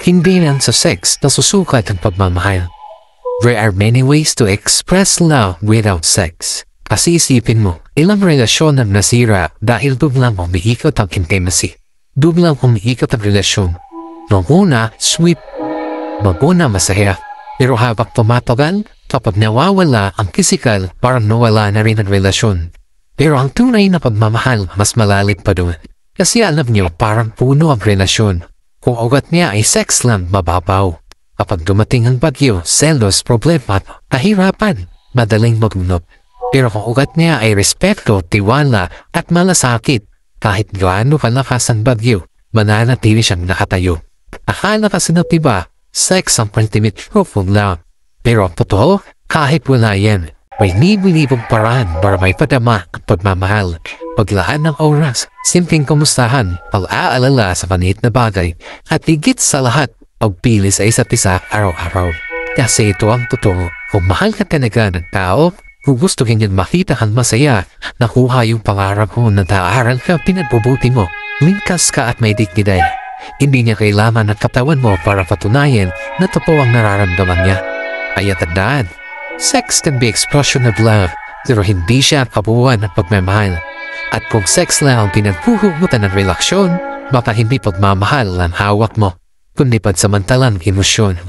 Hindi lang sa sex nasusukat ang pagmamahal. There are many ways to express love without sex. Kasi isipin mo, ilang relasyon ang nasira dahil biglang umiikot ang intimacy. Biglang umiikot ang relasyon. Noong una, sweet. Noong masaya. Pero habang tumatagal, kapag nawawala ang physical, parang nawala na rin ang relasyon. Pero ang tunay na pagmamahal, mas malalim pa doon. Kasi alam niyo, parang puno ang relasyon. Kung ugat niya ay sex lang, mababaw. Kapag dumating ang bagyo, selos, problema, kahirapan, madaling magunop. Pero kung ugat niya ay respeto, tiwala, at malasakit, kahit gaano kalakas ang bagyo, mananatili siyang nakatayo. Akala kasi na diba, sex ang ultimate proof of love. Pero ang totoo, kahit wala yan, may libo-libong paraan para may padama ang pagmamahal. Paglaan ng oras, simpleng kumustahan, pag-aalala sa maliit na bagay, at higit sa lahat, pagpili sa isa't isa araw-araw. Kasi ito ang totoo, kung mahal ka talaga ng tao, kung gusto kang makita kang masaya, nakuha yung pangarap mo na naaral ka pinagbubuti mo, ligtas ka at may dignidad. Hindi niya kailangan ng katawan mo para patunayan na totoo ang nararamdaman niya. Kaya tandaan, sex can be expression of love, pero hindi siya kabuuan ng pagmamahal. At kung sex lang ang pinagpuhugutan ng relasyon, baka hindi pagmamahal ang hawak mo, kundi pansamantalang emosyon.